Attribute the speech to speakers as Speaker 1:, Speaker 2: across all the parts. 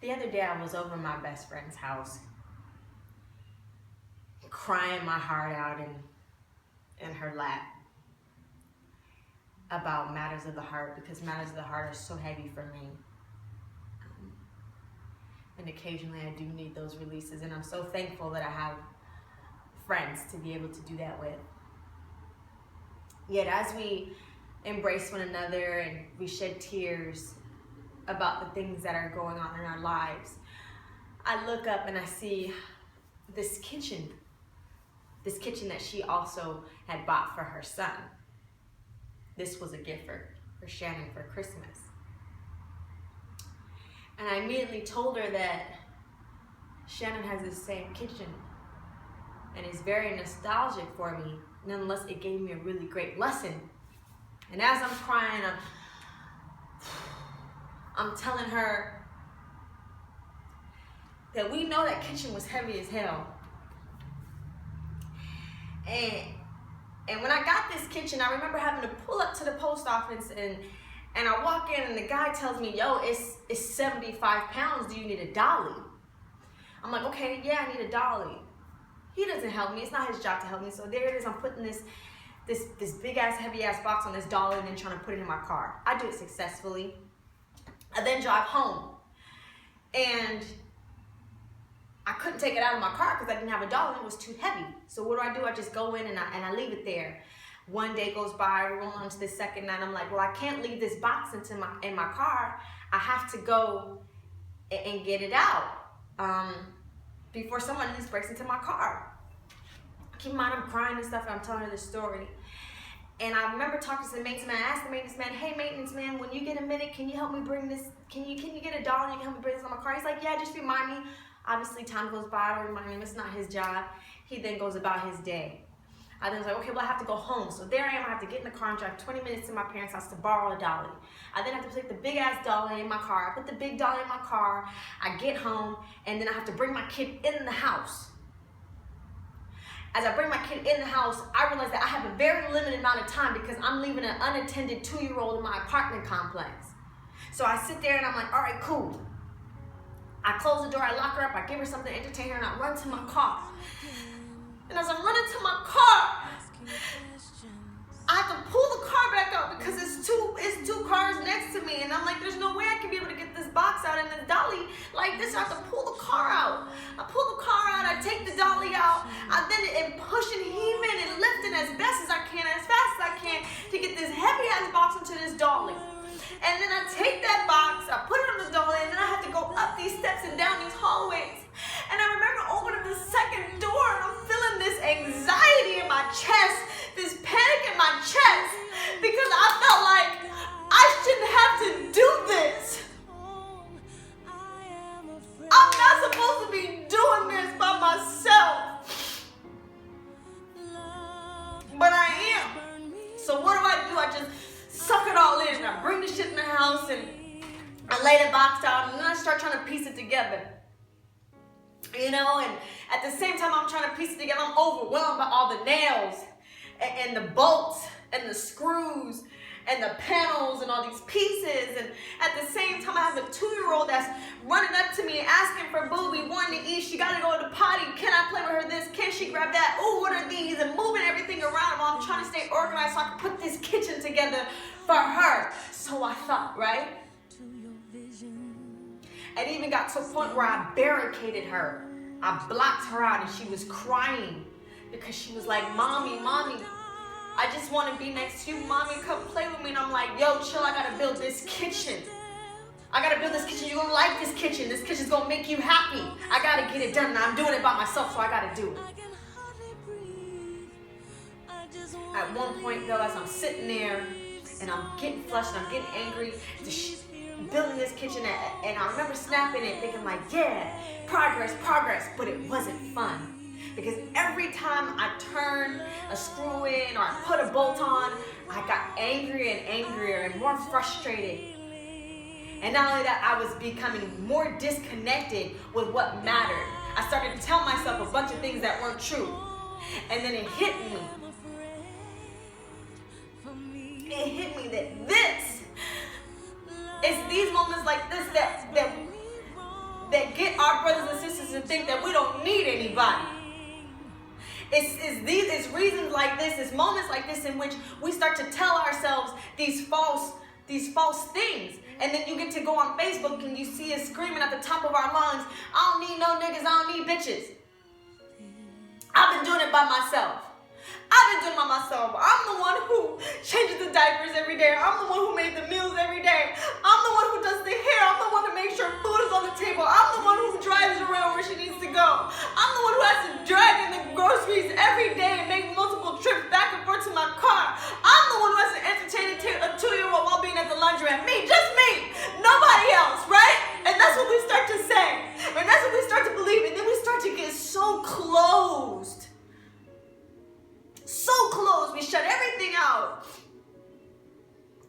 Speaker 1: The other day I was over my best friend's house, crying my heart out in her lap about matters of the heart, because matters of the heart are so heavy for me. And occasionally I do need those releases, and I'm so thankful that I have friends to be able to do that with. Yet as we embrace one another and we shed tears about the things that are going on in our lives, I look up and I see this kitchen that she also had bought for her son. This was a gift for Shannon for Christmas. And I immediately told her that Shannon has this same kitchen and it's very nostalgic for me. Nonetheless, it gave me a really great lesson. And as I'm crying, I'm telling her that we know that kitchen was heavy as hell. And when I got this kitchen, I remember having to pull up to the post office and I walk in and the guy tells me, yo, it's 75 pounds, do you need a dolly? I'm like, okay, yeah, I need a dolly. He doesn't help me, it's not his job to help me, so there it is, I'm putting this big ass, heavy ass box on this dolly and then trying to put it in my car. I do it successfully. I then drive home and I couldn't take it out of my car because I didn't have a dolly, it was too heavy. So what do? I just go in and I leave it there. One day goes by, we're on to the second night. I'm like, well, I can't leave this box in my car. I have to go and get it out before someone just breaks into my car. Keep in mind, I'm crying and stuff, and I'm telling her this story. And I remember talking to the maintenance man. I asked the maintenance man, hey, maintenance man, when you get a minute, can you help me bring this? Can you get a dollar? You can help me bring this on my car? He's like, yeah, just remind me. Obviously, time goes by. I don't remind him. It's not his job. He then goes about his day. I then was like, okay, well, I have to go home. So there I am. I have to get in the car and drive 20 minutes to my parents' house to borrow a dolly. I then have to take the big-ass dolly in my car. I put the big dolly in my car. I get home, and then I have to bring my kid in the house. As I bring my kid in the house, I realize that I have a very limited amount of time because I'm leaving an unattended 2-year-old in my apartment complex. So I sit there, and I'm like, all right, cool. I close the door, I lock her up, I give her something to entertain her, and I run to my car. And as I'm running to my car, I have to pull the car back out because it's two cars next to me. And I'm like, there's no way I can be able to get this box out and this dolly like this. I have to pull the car out. I pull the car out, I take the dolly out. I then am pushing, heaving, and lifting as best as I can, as fast as I can to get this heavy ass box into this dolly. And then I take that box, I put it on the dolly, and then I have to go up these steps and down these hallways. And I remember opening the second door, and I'm feeling this anxiety in my chest, this panic in my chest, because I felt like I shouldn't have to do this. I'm not supposed to be doing this by myself. But I am. So what do? I just suck it all in. I bring the shit in the house and I lay the box down and then I start trying to piece it together. You know, and at the same time I'm trying to piece it together, I'm overwhelmed by all the nails and the bolts and the screws and the panels and all these pieces. And at the same time I have a 2-year-old that's running up to me and asking for booby, wanting to eat. She gotta go to the potty. Can I play with her this? Can she grab that? Oh, what are these? And moving everything around while I'm trying to stay organized so I can put this kitchen together for her. So I thought, right? It even got to a point where I barricaded her. I blocked her out and she was crying because she was like, Mommy, I just want to be next to you. Mommy, come play with me. And I'm like, yo, chill, I got to build this kitchen. I got to build this kitchen. You're going to like this kitchen. This kitchen's going to make you happy. I got to get it done and I'm doing it by myself, so I got to do it. At one point, though, as I'm sitting there and I'm getting flushed and I'm getting angry, building this kitchen, and I remember snapping it, thinking like, yeah, progress, but it wasn't fun. Because every time I turned a screw in or I put a bolt on, I got angrier and angrier and more frustrated. And not only that, I was becoming more disconnected with what mattered. I started to tell myself a bunch of things that weren't true. And then it hit me. It hit me that it's these moments like this that and get our brothers and sisters to think that we don't need anybody. It's reasons like this, it's moments like this in which we start to tell ourselves these false things. And then you get to go on Facebook and you see us screaming at the top of our lungs, I don't need no niggas, I don't need bitches. I've been doing it by myself. I'm the one who changes the diapers every day. I'm the one who made the meals every day. I'm the one who does the hair. I'm the one to make sure food is on the table. I'm the one who drives around where she needs to go. I'm the one who has to drag in the groceries every day and make multiple trips back and forth to my car. I'm the one who has to entertain a 2-year-old while being at the laundromat. Me, just me. Nobody else, right? And that's what we start to say. And that's what we start to believe. And then we start to get so closed. So close, we shut everything out.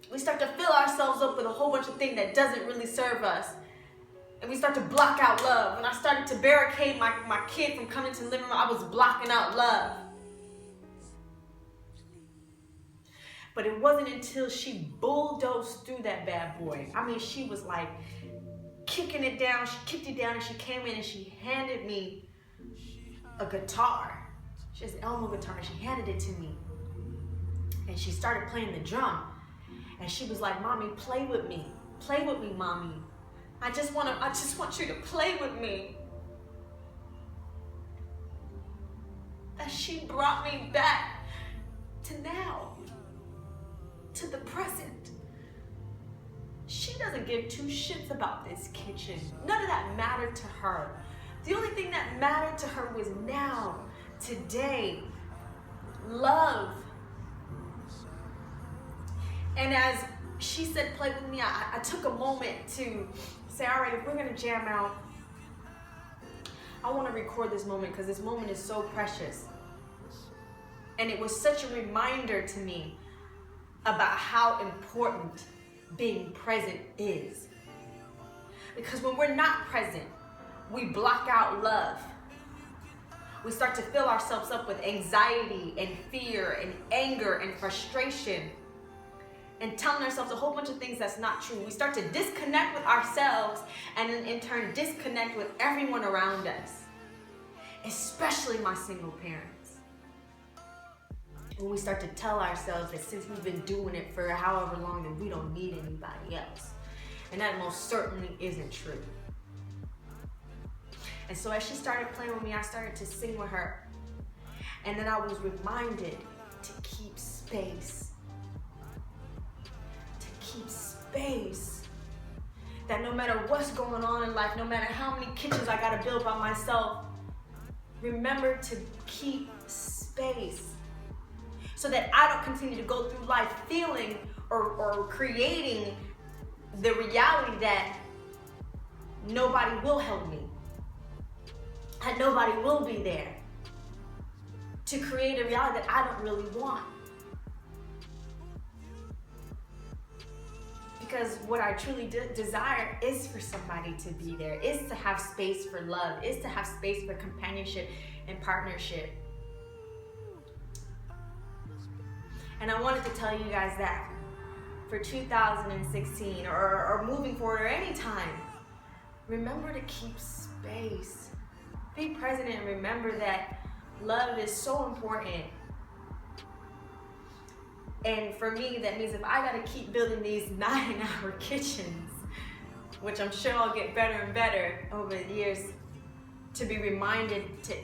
Speaker 1: We start to fill ourselves up with a whole bunch of things that doesn't really serve us. And we start to block out love. When I started to barricade my kid from coming to the living room, I was blocking out love. But it wasn't until she bulldozed through that bad boy. I mean, she was like kicking it down. She kicked it down and she came in and she handed me a guitar. She has an Elmo guitar and she handed it to me. And she started playing the drum. And she was like, Mommy, play with me. Play with me, Mommy. I just want you to play with me. That she brought me back to now. To the present. She doesn't give two shits about this kitchen. None of that mattered to her. The only thing that mattered to her was now. Today, love. And as she said, play with me, I took a moment to say, all right, if we're going to jam out, I want to record this moment because this moment is so precious. And it was such a reminder to me about how important being present is. Because when we're not present, we block out love. We start to fill ourselves up with anxiety and fear and anger and frustration and telling ourselves a whole bunch of things that's not true. We start to disconnect with ourselves and then in turn disconnect with everyone around us, especially my single parents. When we start to tell ourselves that since we've been doing it for however long, that we don't need anybody else. And that most certainly isn't true. And so as she started playing with me, I started to sing with her. And then I was reminded to keep space. To keep space. That no matter what's going on in life, no matter how many kitchens I gotta build by myself, remember to keep space. So that I don't continue to go through life feeling or creating the reality that nobody will help me. And nobody will be there to create a reality that I don't really want. Because what I truly desire is for somebody to be there, is to have space for love, is to have space for companionship and partnership. And I wanted to tell you guys that for 2016 or moving forward or any time, remember to keep space. Be present and remember that love is so important. And for me, that means if I gotta keep building these 9-hour kitchens, which I'm sure I'll get better and better over the years, to be reminded to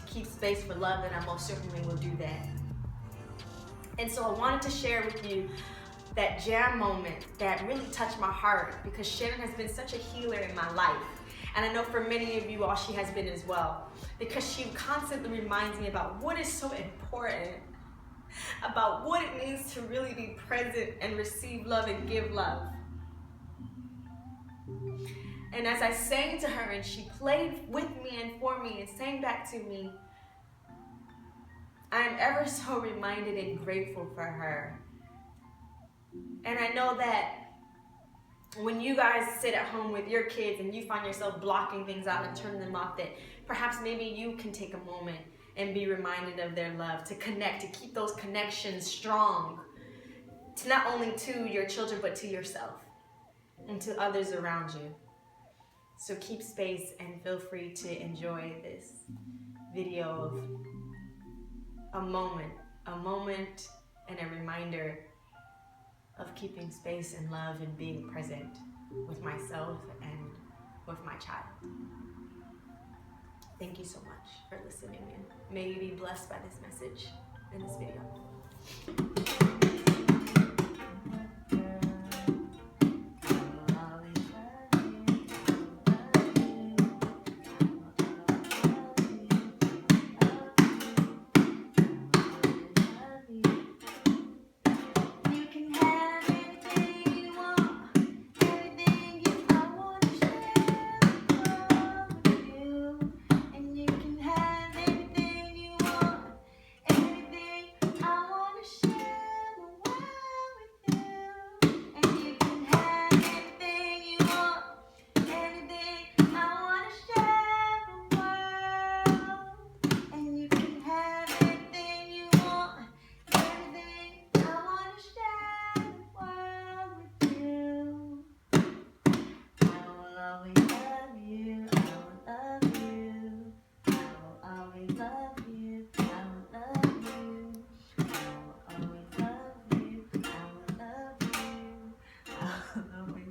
Speaker 1: keep space for love, then I most certainly will do that. And so I wanted to share with you that jam moment that really touched my heart, because Shannon has been such a healer in my life. And I know for many of you all, she has been as well, because she constantly reminds me about what is so important, about what it means to really be present and receive love and give love. And as I sang to her and she played with me and for me and sang back to me, I am ever so reminded and grateful for her. And I know that when you guys sit at home with your kids and you find yourself blocking things out and turning them off, that perhaps maybe you can take a moment and be reminded of their love, to connect, to keep those connections strong, to not only to your children, but to yourself and to others around you. So keep space and feel free to enjoy this video of a moment and a reminder of keeping space and love and being present with myself and with my child. Thank you so much for listening, and may you be blessed by this message in this video. I will always